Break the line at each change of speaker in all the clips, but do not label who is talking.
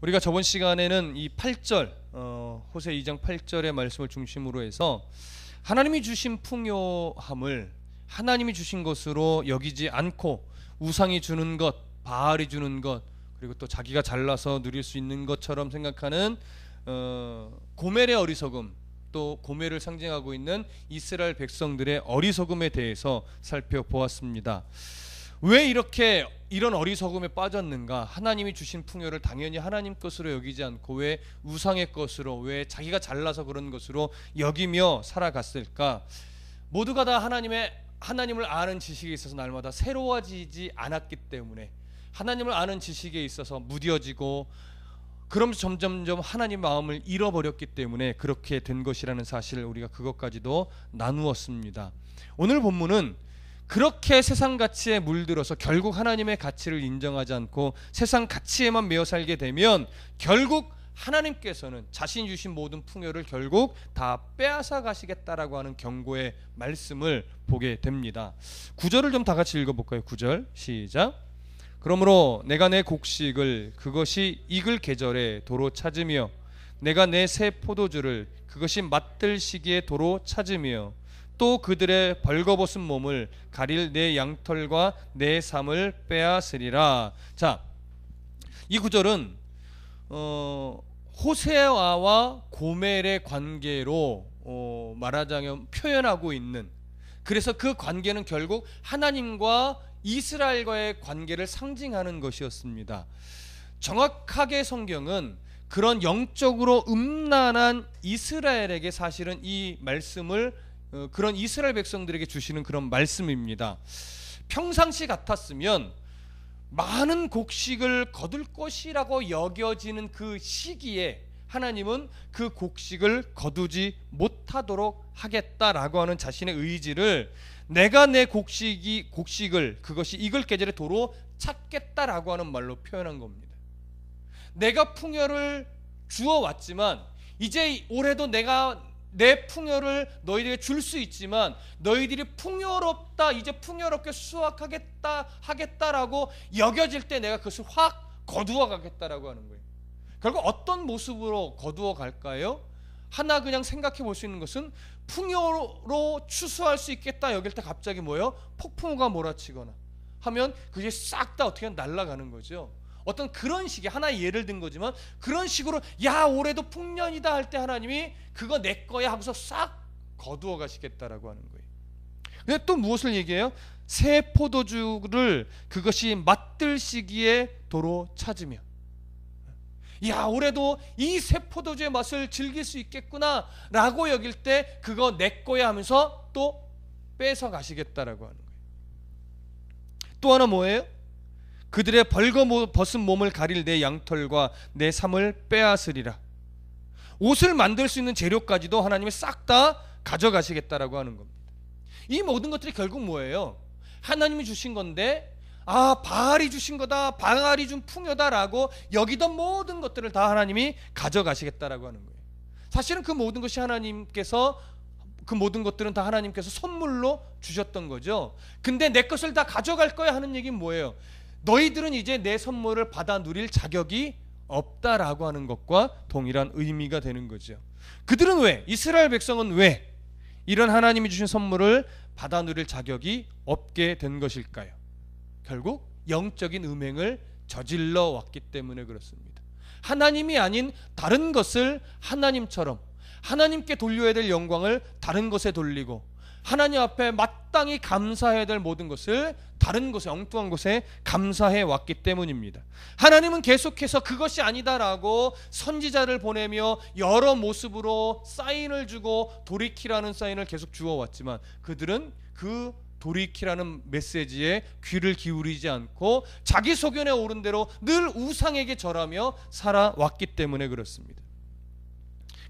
우리가 저번 시간에는 이 8절 호세 2장 8절의 말씀을 중심으로 해서 하나님이 주신 풍요함을 하나님이 주신 것으로 여기지 않고 우상이 주는 것, 바알이 주는 것, 그리고 또 자기가 잘나서 누릴 수 있는 것처럼 생각하는 고멜의 어리석음, 또 고멜을 상징하고 있는 이스라엘 백성들의 어리석음에 대해서 살펴보았습니다. 왜 이렇게 이런 어리석음에 빠졌는가? 하나님이 주신 풍요를 당연히 하나님 것으로 여기지 않고 왜 우상의 것으로, 왜 자기가 잘나서 그런 것으로 여기며 살아갔을까? 모두가 다 하나님을 아는 지식에 있어서 날마다 새로워지지 않았기 때문에, 하나님을 아는 지식에 있어서 무뎌지고 그러면서 점점점 하나님 마음을 잃어버렸기 때문에 그렇게 된 것이라는 사실을 우리가 그것까지도 나누었습니다. 오늘 본문은 그렇게 세상 가치에 물들어서 결국 하나님의 가치를 인정하지 않고 세상 가치에만 매여 살게 되면 결국 하나님께서는 자신이 주신 모든 풍요를 결국 다 빼앗아 가시겠다라고 하는 경고의 말씀을 보게 됩니다. 9절을 좀 다 같이 읽어볼까요? 9절 시작. 그러므로 내가 내 곡식을 그것이 익을 계절에 도로 찾으며 내가 내 새 포도주를 그것이 맛들 시기에 도로 찾으며 또 그들의 벌거벗은 몸을 가릴 내 양털과 내 삶을 빼앗으리라. 자, 이 구절은 호세아와 고멜의 관계로 말하자면 표현하고 있는, 그래서 그 관계는 결국 하나님과 이스라엘과의 관계를 상징하는 것이었습니다. 정확하게 성경은 그런 영적으로 음란한 이스라엘에게 사실은 이 말씀을 그런 이스라엘 백성들에게 주시는 그런 말씀입니다. 평상시 같았으면 많은 곡식을 거둘 것이라고 여겨지는 그 시기에 하나님은 그 곡식을 거두지 못하도록 하겠다라고 하는 자신의 의지를, 내가 내 곡식을 그것이 익을 계절에 도로 찾겠다라고 하는 말로 표현한 겁니다. 내가 풍요를 주어왔지만 이제 올해도 내가 내 풍요를 너희들에게 줄 수 있지만 너희들이 풍요롭다, 이제 풍요롭게 하겠다라고 여겨질 때 내가 그것을 확 거두어 가겠다라고 하는 거예요. 결국 어떤 모습으로 거두어 갈까요? 하나 그냥 생각해 볼 수 있는 것은 풍요로 추수할 수 있겠다 여길 때 갑자기 뭐예요? 폭풍우가 몰아치거나 하면 그게 싹 다 어떻게 날아가는 거죠. 어떤 그런 식의 하나의 예를 든 거지만 그런 식으로 야 올해도 풍년이다 할 때 하나님이 그거 내 거야 하고서 싹 거두어 가시겠다라고 하는 거예요. 근데 또 무엇을 얘기해요? 새 포도주를 그것이 맛들 시기에 도로 찾으며, 야 올해도 이 새 포도주의 맛을 즐길 수 있겠구나 라고 여길 때 그거 내 거야 하면서 또 뺏어 가시겠다라고 하는 거예요. 또 하나 뭐예요? 그들의 벌거벗은 몸을 가릴 내 양털과 내 삶을 빼앗으리라. 옷을 만들 수 있는 재료까지도 하나님이 싹 다 가져가시겠다라고 하는 겁니다. 이 모든 것들이 결국 뭐예요? 하나님이 주신 건데 바알이 주신 거다, 바알이 준 풍요다라고 여기던 모든 것들을 다 하나님이 가져가시겠다라고 하는 거예요. 사실은 그 모든 것이 그 모든 것들은 다 하나님께서 선물로 주셨던 거죠. 근데 내 것을 다 가져갈 거야 하는 얘기는 뭐예요? 너희들은 이제 내 선물을 받아 누릴 자격이 없다라고 하는 것과 동일한 의미가 되는 거죠. 그들은 왜, 이스라엘 백성은 왜 이런 하나님이 주신 선물을 받아 누릴 자격이 없게 된 것일까요? 결국 영적인 음행을 저질러 왔기 때문에 그렇습니다. 하나님이 아닌 다른 것을 하나님처럼, 하나님께 돌려야 될 영광을 다른 것에 돌리고 하나님 앞에 마땅히 감사해야 될 모든 것을 다른 것에, 엉뚱한 것에 감사해 왔기 때문입니다. 하나님은 계속해서 그것이 아니다라고 선지자를 보내며 여러 모습으로 사인을 주고 돌이키라는 사인을 계속 주어왔지만 그들은 그 돌이키라는 메시지에 귀를 기울이지 않고 자기 소견에 오른 대로 늘 우상에게 절하며 살아왔기 때문에 그렇습니다.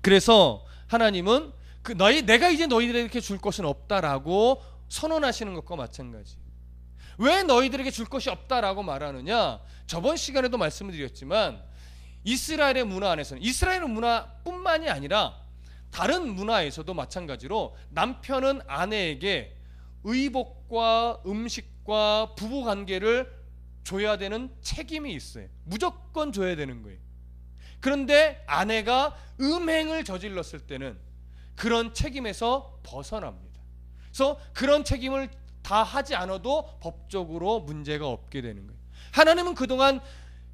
그래서 하나님은 내가 이제 너희들에게 줄 것은 없다라고 선언하시는 것과 마찬가지. 왜 너희들에게 줄 것이 없다라고 말하느냐? 저번 시간에도 말씀을 드렸지만 이스라엘의 문화 안에서는, 이스라엘의 문화뿐만이 아니라 다른 문화에서도 마찬가지로 남편은 아내에게 의복과 음식과 부부관계를 줘야 되는 책임이 있어요. 무조건 줘야 되는 거예요. 그런데 아내가 음행을 저질렀을 때는 그런 책임에서 벗어납니다. 그래서 그런 책임을 다 하지 않아도 법적으로 문제가 없게 되는 거예요. 하나님은 그동안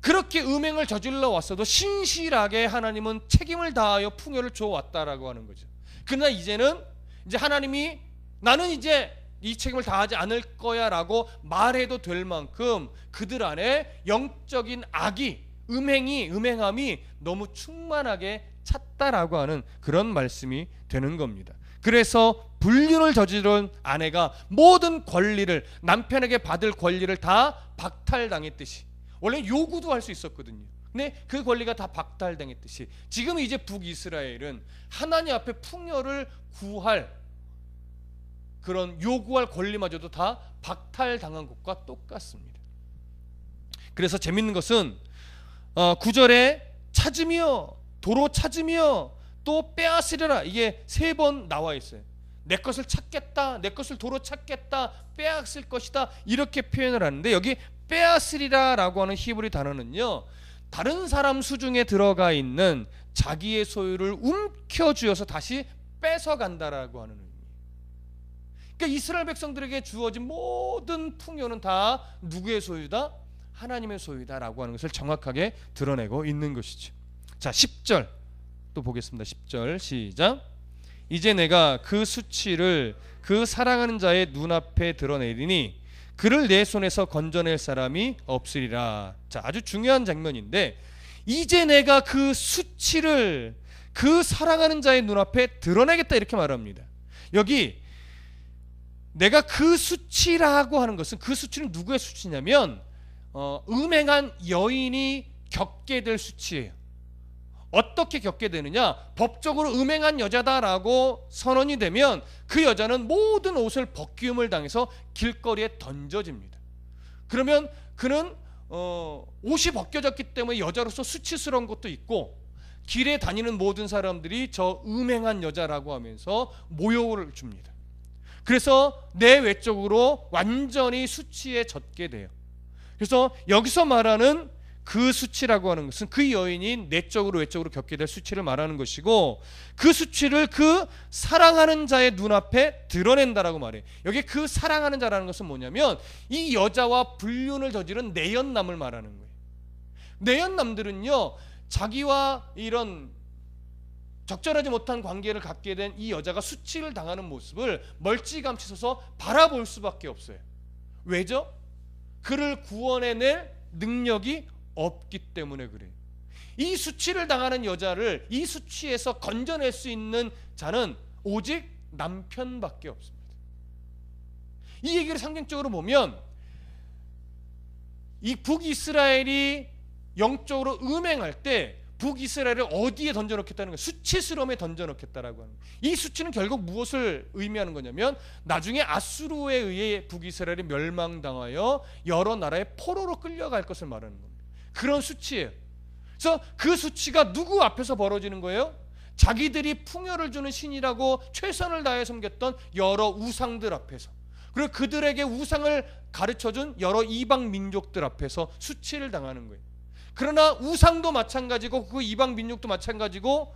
그렇게 음행을 저질러 왔어도 신실하게 하나님은 책임을 다하여 풍요를 줘왔다라고 하는 거죠. 그러나 이제는 이제 하나님이 나는 이제 이 책임을 다하지 않을 거야 라고 말해도 될 만큼 그들 안에 영적인 악이 음행함이 너무 충만하게 찼다라고 하는 그런 말씀이 되는 겁니다. 그래서 불륜을 저지른 아내가 모든 권리를 남편에게 받을 권리를 다 박탈당했듯이, 원래 요구도 할 수 있었거든요. 근데 그 권리가 다 박탈당했듯이 지금 이제 북이스라엘은 하나님 앞에 풍요를 구할 그런 요구할 권리마저도 다 박탈당한 것과 똑같습니다. 그래서 재밌는 것은 9절에 찾으며 도로 찾으며 또 빼앗으려라, 이게 3번 나와 있어요. 내 것을 찾겠다, 내 것을 도로 찾겠다, 빼앗을 것이다, 이렇게 표현을 하는데 여기 빼앗으리라 라고 하는 히브리 단어는요, 다른 사람 수중에 들어가 있는 자기의 소유를 움켜쥐어서 다시 뺏어간다라고 하는 의미. 그러니까 이스라엘 백성들에게 주어진 모든 풍요는 다 누구의 소유다? 하나님의 소유다라고 하는 것을 정확하게 드러내고 있는 것이죠. 자, 10절 또 보겠습니다. 10절 시작. 이제 내가 그 수치를 그 사랑하는 자의 눈앞에 드러내리니 그를 내 손에서 건져낼 사람이 없으리라. 자, 아주 중요한 장면인데, 이제 내가 그 수치를 그 사랑하는 자의 눈앞에 드러내겠다 이렇게 말합니다. 여기 내가 그 수치라고 하는 것은, 그 수치는 누구의 수치냐면 음행한 여인이 겪게 될 수치예요. 어떻게 겪게 되느냐? 법적으로 음행한 여자다라고 선언이 되면 그 여자는 모든 옷을 벗기움을 당해서 길거리에 던져집니다. 그러면 그는 옷이 벗겨졌기 때문에 여자로서 수치스러운 것도 있고, 길에 다니는 모든 사람들이 저 음행한 여자라고 하면서 모욕을 줍니다. 그래서 내 외적으로 완전히 수치에 젖게 돼요. 그래서 여기서 말하는 그 수치라고 하는 것은 그 여인이 내적으로 외적으로 겪게 될 수치를 말하는 것이고, 그 수치를 그 사랑하는 자의 눈앞에 드러낸다라고 말해요. 여기 그 사랑하는 자라는 것은 뭐냐면 이 여자와 불륜을 저지른 내연남을 말하는 거예요. 내연남들은요, 자기와 이런 적절하지 못한 관계를 갖게 된 이 여자가 수치를 당하는 모습을 멀찌감치 서서 바라볼 수밖에 없어요. 왜죠? 그를 구원해낼 능력이 없기 때문에 그래요. 이 수치를 당하는 여자를 이 수치에서 건져낼 수 있는 자는 오직 남편밖에 없습니다. 이 얘기를 상징적으로 보면 이 북이스라엘이 영적으로 음행할 때 북이스라엘을 어디에 던져놓겠다는 거예요? 수치스러움에 던져놓겠다라고 하는 거예요. 이 수치는 결국 무엇을 의미하는 거냐면 나중에 아수르에 의해 북이스라엘이 멸망당하여 여러 나라의 포로로 끌려갈 것을 말하는 겁니다. 그런 수치예요. 그래서 그 수치가 누구 앞에서 벌어지는 거예요? 자기들이 풍요를 주는 신이라고 최선을 다해 섬겼던 여러 우상들 앞에서, 그리고 그들에게 우상을 가르쳐준 여러 이방 민족들 앞에서 수치를 당하는 거예요. 그러나 우상도 마찬가지고 그 이방 민족도 마찬가지고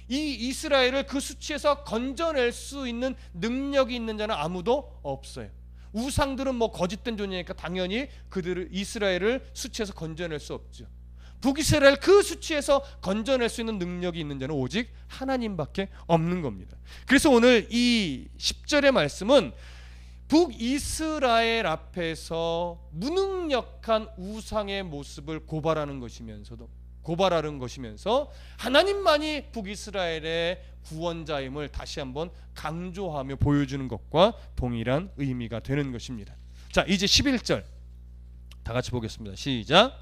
이 이스라엘을 그 수치에서 건져낼 수 있는 능력이 있는 자는 아무도 없어요. 우상들은 뭐 거짓된 존재니까 당연히 그들을 이스라엘을 수치에서 건져낼 수 없죠. 북이스라엘 그 수치에서 건져낼 수 있는 능력이 있는 자는 오직 하나님밖에 없는 겁니다. 그래서 오늘 이 10절의 말씀은 북이스라엘 앞에서 무능력한 우상의 모습을 고발하는 것이면서 하나님만이 북이스라엘의 구원자임을 다시 한번 강조하며 보여주는 것과 동일한 의미가 되는 것입니다. 자, 이제 11절 다 같이 보겠습니다. 시작.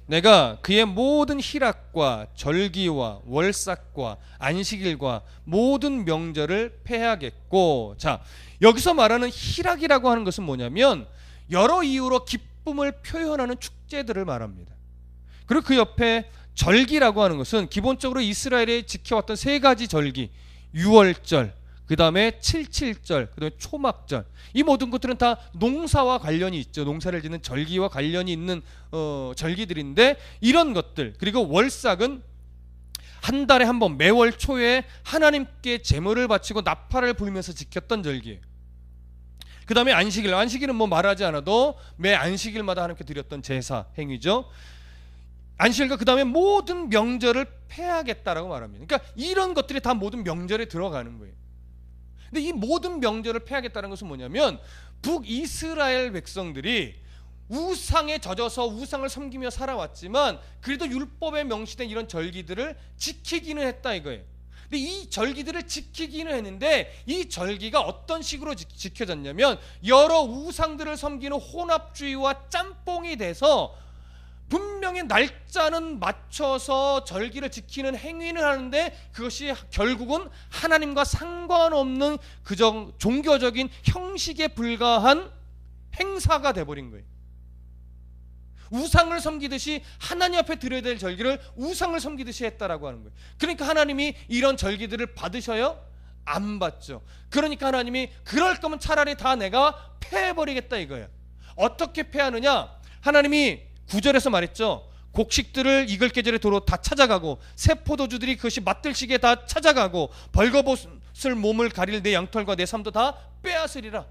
내가 그의 모든 희락과 절기와 월삭과 안식일과 모든 명절을 폐하겠고, 자, 여기서 말하는 희락이라고 하는 것은 뭐냐면 여러 이유로 기쁨을 표현하는 축제들을 말합니다. 그리고 그 옆에 절기라고 하는 것은 기본적으로 이스라엘이 지켜왔던 3가지 절기, 유월절, 그 다음에 77절, 그 다음에 초막절, 이 모든 것들은 다 농사와 관련이 있죠. 농사를 짓는 절기와 관련이 있는 절기들인데, 이런 것들, 그리고 월삭은 한 달에 한 번 매월 초에 하나님께 제물을 바치고 나팔을 불면서 지켰던 절기예요. 그 다음에 안식일은 뭐 말하지 않아도 매 안식일마다 하나님께 드렸던 제사 행위죠. 안식일과 그 다음에 모든 명절을 폐하겠다라고 말합니다. 그러니까 이런 것들이 다 모든 명절에 들어가는 거예요. 근데 이 모든 명절을 폐하겠다는 것은 뭐냐면 북이스라엘 백성들이 우상에 젖어서 우상을 섬기며 살아왔지만 그래도 율법에 명시된 이런 절기들을 지키기는 했다 이거예요. 근데 이 절기들을 지키기는 했는데 이 절기가 어떤 식으로 지켜졌냐면 여러 우상들을 섬기는 혼합주의와 짬뽕이 돼서 분명히 날짜는 맞춰서 절기를 지키는 행위는 하는데 그것이 결국은 하나님과 상관없는 그저 종교적인 형식에 불과한 행사가 돼버린 거예요. 우상을 섬기듯이 하나님 앞에 드려야 될 절기를 우상을 섬기듯이 했다라고 하는 거예요. 그러니까 하나님이 이런 절기들을 받으셔요? 안 받죠. 그러니까 하나님이 그럴 거면 차라리 다 내가 폐해버리겠다 이거예요. 어떻게 폐하느냐? 하나님이 9절에서 말했죠. 곡식들을 이글 계절의 도로 다 찾아가고 새 포도주들이 그것이 맛들 시기에 다 찾아가고 벌거벗을 몸을 가릴 내 양털과 내 삶도 다 빼앗으리라.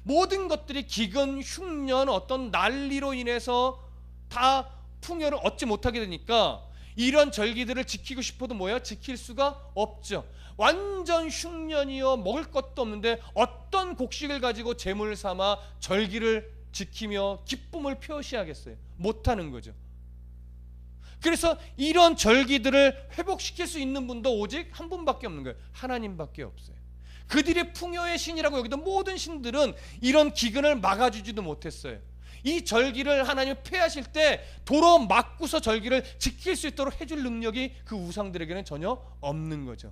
모든 것들이 기근, 흉년, 어떤 난리로 인해서 다 풍요를 얻지 못하게 되니까 이런 절기들을 지키고 싶어도 뭐야? 지킬 수가 없죠. 완전 흉년이요 먹을 것도 없는데 어떤 곡식을 가지고 제물 삼아 절기를 지키며 기쁨을 표시하겠어요? 못하는 거죠. 그래서 이런 절기들을 회복시킬 수 있는 분도 오직 한 분밖에 없는 거예요. 하나님밖에 없어요. 그들의 풍요의 신이라고 여기던 모든 신들은 이런 기근을 막아주지도 못했어요. 이 절기를 하나님이 폐하실 때 도로 막고서 절기를 지킬 수 있도록 해줄 능력이 그 우상들에게는 전혀 없는 거죠.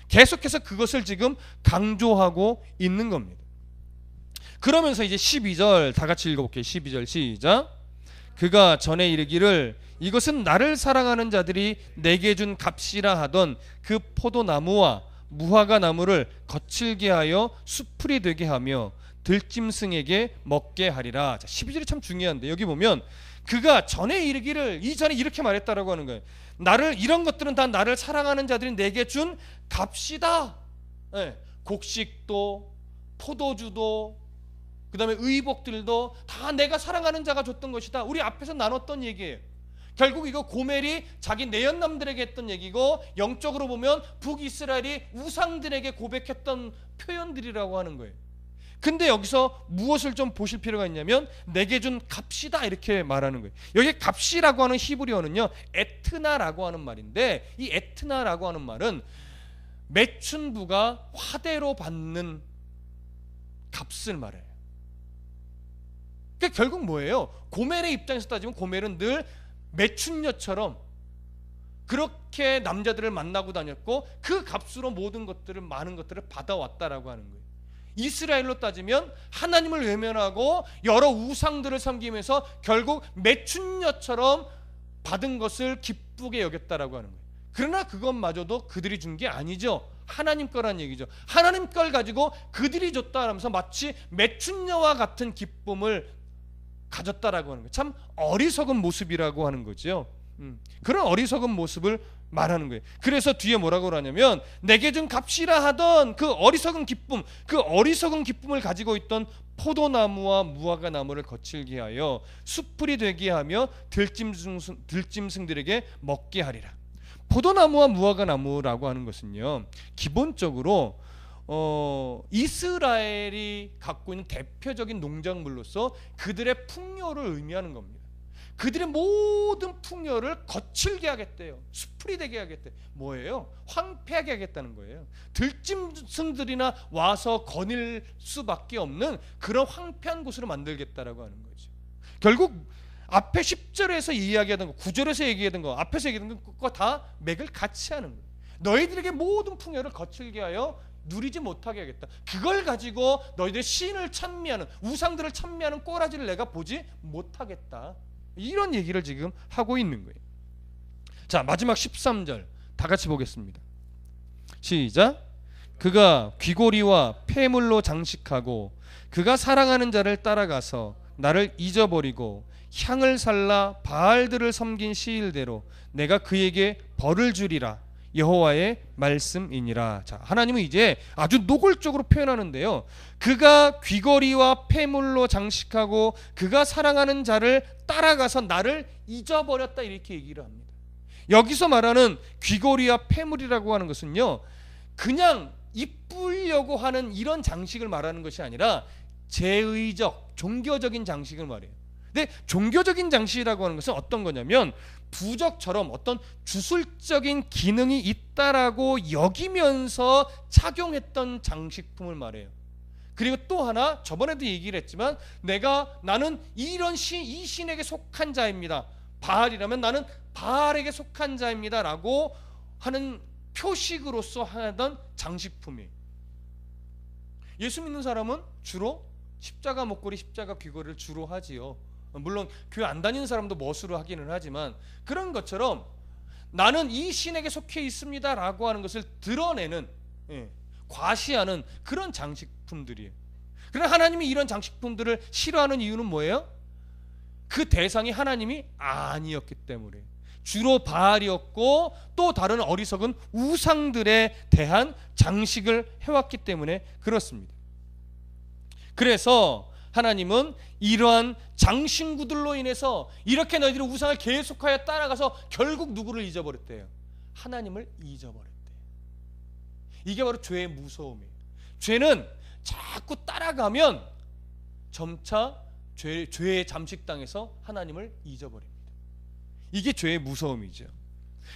계속해서 그것을 지금 강조하고 있는 겁니다. 그러면서 이제 12절 다 같이 읽어볼게요. 12절 시작. 그가 전에 이르기를 이것은 나를 사랑하는 자들이 내게 준 값이라 하던 그 포도나무와 무화과 나무를 거칠게 하여 수풀이 되게 하며 들짐승에게 먹게 하리라. 자, 12절이 참 중요한데 여기 보면 그가 전에 이르기를 이전에 이렇게 말했다라고 하는 거예요. 이런 것들은 다 나를 사랑하는 자들이 내게 준 값이다. 네, 곡식도 포도주도 그 다음에 의복들도 다 내가 사랑하는 자가 줬던 것이다. 우리 앞에서 나눴던 얘기예요. 결국 이거 고멜이 자기 내연남들에게 했던 얘기고 영적으로 보면 북이스라엘이 우상들에게 고백했던 표현들이라고 하는 거예요. 근데 여기서 무엇을 좀 보실 필요가 있냐면 내게 준 값이다 이렇게 말하는 거예요. 여기 값이라고 하는 히브리어는요 에트나라고 하는 말인데 이 에트나라고 하는 말은 매춘부가 화대로 받는 값을 말해요. 그러니까 결국 뭐예요? 고멜의 입장에서 따지면 고멜은 늘 매춘녀처럼 그렇게 남자들을 만나고 다녔고 그 값으로 모든 것들을 많은 것들을 받아왔다라고 하는 거예요. 이스라엘로 따지면 하나님을 외면하고 여러 우상들을 섬기면서 결국 매춘녀처럼 받은 것을 기쁘게 여겼다라고 하는 거예요. 그러나 그것마저도 그들이 준 게 아니죠. 하나님 거란 얘기죠. 하나님 걸 가지고 그들이 줬다 하면서 마치 매춘녀와 같은 기쁨을 가졌다라고 하는 거예요. 참 어리석은 모습이라고 하는 거죠. 그런 어리석은 모습을 말하는 거예요. 그래서 뒤에 뭐라고 하냐면 내게 준 값이라 하던 그 어리석은 기쁨, 그 어리석은 기쁨을 가지고 있던 포도나무와 무화과 나무를 거칠게 하여 수풀이 되게 하며 들짐승들에게 먹게 하리라. 포도나무와 무화과 나무라고 하는 것은요 기본적으로 이스라엘이 갖고 있는 대표적인 농작물로서 그들의 풍요를 의미하는 겁니다. 그들의 모든 풍요를 거칠게 하겠대요. 수풀이 되게 하겠대요. 뭐예요? 황폐하게 하겠다는 거예요. 들짐승들이나 와서 거닐 수밖에 없는 그런 황폐한 곳으로 만들겠다라고 하는 거죠. 결국 앞에 10절에서 이야기하던 거, 9절에서 얘기하던 거, 앞에서 얘기하던 거 다 맥을 같이 하는 거예요. 너희들에게 모든 풍요를 거칠게 하여 누리지 못하게 하겠다. 그걸 가지고 너희들의 신을 찬미하는, 우상들을 찬미하는 꼬라지를 내가 보지 못하겠다. 이런 얘기를 지금 하고 있는 거예요. 자, 마지막 13절 다 같이 보겠습니다. 시작. 그가 귀고리와 폐물로 장식하고 그가 사랑하는 자를 따라가서 나를 잊어버리고 향을 살라 바알들을 섬긴 시일대로 내가 그에게 벌을 주리라. 여호와의 말씀이니라. 자, 하나님은 이제 아주 노골적으로 표현하는데요. 그가 귀걸이와 폐물로 장식하고 그가 사랑하는 자를 따라가서 나를 잊어버렸다, 이렇게 얘기를 합니다. 여기서 말하는 귀걸이와 폐물이라고 하는 것은요, 그냥 이쁘려고 하는 이런 장식을 말하는 것이 아니라 제의적, 종교적인 장식을 말해요. 근데 종교적인 장식이라고 하는 것은 어떤 거냐면 부적처럼 어떤 주술적인 기능이 있다라고 여기면서 착용했던 장식품을 말해요. 그리고 또 하나, 저번에도 얘기를 했지만 나는 이런 이 신에게 속한 자입니다. 바알이라면 나는 바알에게 속한 자입니다 라고 하는 표식으로서 하던 장식품이에요. 예수 믿는 사람은 주로 십자가 목걸이, 십자가 귀걸이를 주로 하지요. 물론 교회 안 다니는 사람도 멋으로 하기는 하지만, 그런 것처럼 나는 이 신에게 속해 있습니다 라고 하는 것을 드러내는, 과시하는 그런 장식품들이에요. 그러나 하나님이 이런 장식품들을 싫어하는 이유는 뭐예요? 그 대상이 하나님이 아니었기 때문에, 주로 바알이었고 또 다른 어리석은 우상들에 대한 장식을 해왔기 때문에 그렇습니다. 그래서 하나님은 이러한 장신구들로 인해서 이렇게 너희들이 우상을 계속하여 따라가서 결국 누구를 잊어버렸대요? 하나님을 잊어버렸대요. 이게 바로 죄의 무서움이에요. 죄는 자꾸 따라가면 점차 죄의 잠식당해서 하나님을 잊어버립니다. 이게 죄의 무서움이죠.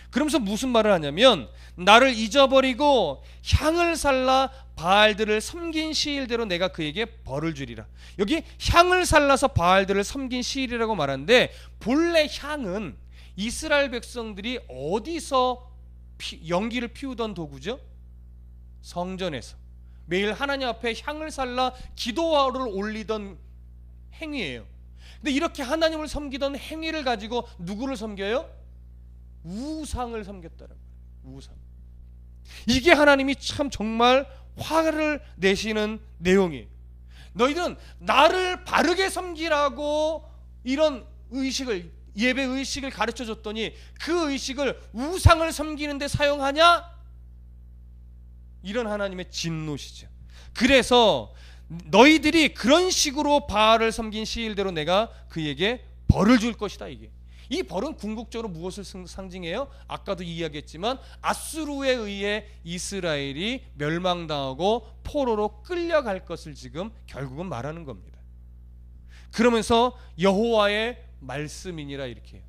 그러면서 무슨 말을 하냐면, 나를 잊어버리고 향을 살라 바알들을 섬긴 시일대로 내가 그에게 벌을 주리라. 여기 향을 살라서 바알들을 섬긴 시일이라고 말하는데, 본래 향은 이스라엘 백성들이 어디서 연기를 피우던 도구죠? 성전에서 매일 하나님 앞에 향을 살라 기도화를 올리던 행위예요. 근데 이렇게 하나님을 섬기던 행위를 가지고 누구를 섬겨요? 우상을 섬겼다라고. 우상. 이게 하나님이 참 정말 화를 내시는 내용이에요. 너희들은 나를 바르게 섬기라고 이런 의식을, 예배 의식을 가르쳐 줬더니 그 의식을 우상을 섬기는 데 사용하냐? 이런 하나님의 진노시죠. 그래서 너희들이 그런 식으로 바알을 섬긴 시일대로 내가 그에게 벌을 줄 것이다. 이게, 이 벌은 궁극적으로 무엇을 상징해요? 아까도 이야기했지만 아수르에 의해 이스라엘이 멸망당하고 포로로 끌려갈 것을 지금 결국은 말하는 겁니다. 그러면서 여호와의 말씀이니라 이렇게 해요.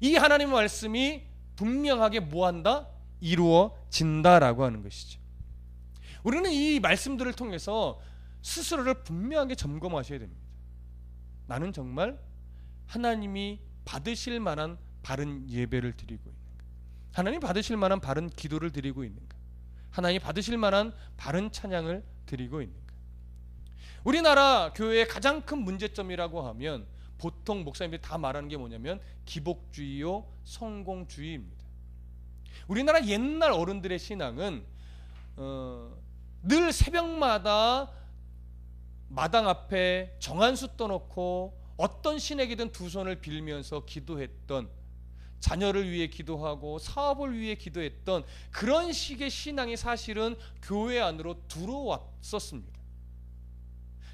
이 하나님의 말씀이 분명하게 뭐한다? 이루어진다라고 하는 것이죠. 우리는 이 말씀들을 통해서 스스로를 분명하게 점검하셔야 됩니다. 나는 정말 하나님이 받으실 만한 바른 예배를 드리고 있는가? 하나님 받으실 만한 바른 기도를 드리고 있는가? 하나님 받으실 만한 바른 찬양을 드리고 있는가? 우리나라 교회의 가장 큰 문제점이라고 하면 보통 목사님들이 다 말하는 게 뭐냐면 기복주의요, 성공주의입니다. 우리나라 옛날 어른들의 신앙은 늘 새벽마다 마당 앞에 정한수 떠놓고 어떤 신에게든 두 손을 빌면서 기도했던, 자녀를 위해 기도하고 사업을 위해 기도했던 그런 식의 신앙이 사실은 교회 안으로 들어왔었습니다.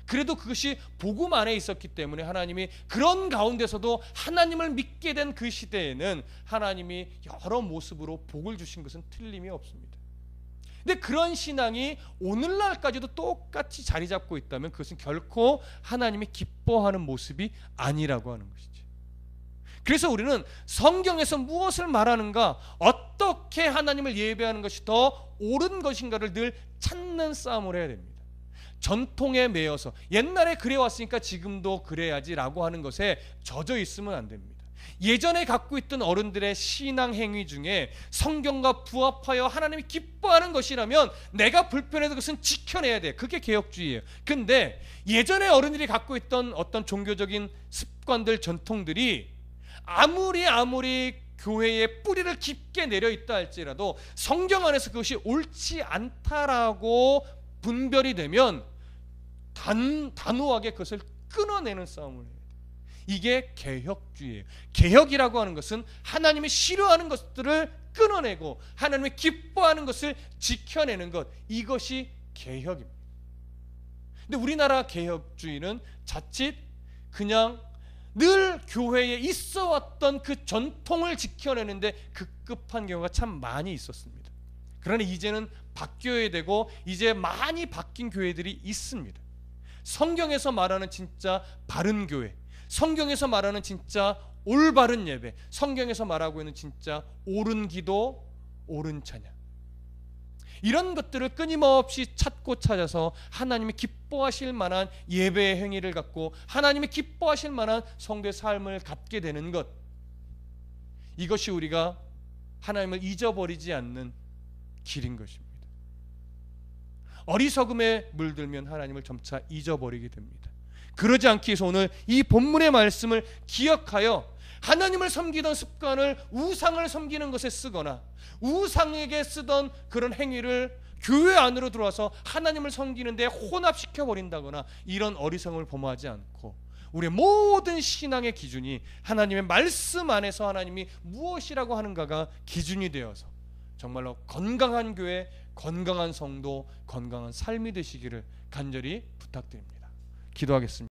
그래도 그것이 복음 안에 있었기 때문에 하나님이 그런 가운데서도 하나님을 믿게 된 그 시대에는 하나님이 여러 모습으로 복을 주신 것은 틀림이 없습니다. 근데 그런 신앙이 오늘날까지도 똑같이 자리 잡고 있다면 그것은 결코 하나님이 기뻐하는 모습이 아니라고 하는 것이죠. 그래서 우리는 성경에서 무엇을 말하는가, 어떻게 하나님을 예배하는 것이 더 옳은 것인가를 늘 찾는 싸움을 해야 됩니다. 전통에 매여서 옛날에 그래왔으니까 지금도 그래야지라고 하는 것에 젖어 있으면 안 됩니다. 예전에 갖고 있던 어른들의 신앙 행위 중에 성경과 부합하여 하나님이 기뻐하는 것이라면 내가 불편해도 그것은 지켜내야 돼. 그게 개혁주의예요. 근데 예전에 어른들이 갖고 있던 어떤 종교적인 습관들, 전통들이 아무리 교회의 뿌리를 깊게 내려 있다 할지라도 성경 안에서 그것이 옳지 않다라고 분별이 되면 단호하게 그것을 끊어내는 싸움을 해요. 이게 개혁주의예요. 개혁이라고 하는 것은 하나님이 싫어하는 것들을 끊어내고 하나님의 기뻐하는 것을 지켜내는 것, 이것이 개혁입니다. 근데 우리나라 개혁주의는 자칫 그냥 늘 교회에 있어왔던 그 전통을 지켜내는데 급급한 경우가 참 많이 있었습니다. 그러나 이제는 바뀌어야 되고 이제 많이 바뀐 교회들이 있습니다. 성경에서 말하는 진짜 바른 교회, 성경에서 말하는 진짜 올바른 예배, 성경에서 말하고 있는 진짜 옳은 기도, 옳은 찬양, 이런 것들을 끊임없이 찾고 찾아서 하나님이 기뻐하실 만한 예배의 행위를 갖고 하나님이 기뻐하실 만한 성도의 삶을 갖게 되는 것, 이것이 우리가 하나님을 잊어버리지 않는 길인 것입니다. 어리석음에 물들면 하나님을 점차 잊어버리게 됩니다. 그러지 않기 위해서 오늘 이 본문의 말씀을 기억하여 하나님을 섬기던 습관을 우상을 섬기는 것에 쓰거나 우상에게 쓰던 그런 행위를 교회 안으로 들어와서 하나님을 섬기는 데 혼합시켜 버린다거나 이런 어리석음을 범하지 않고 우리의 모든 신앙의 기준이 하나님의 말씀 안에서 하나님이 무엇이라고 하는가가 기준이 되어서 정말로 건강한 교회, 건강한 성도, 건강한 삶이 되시기를 간절히 부탁드립니다. 기도하겠습니다.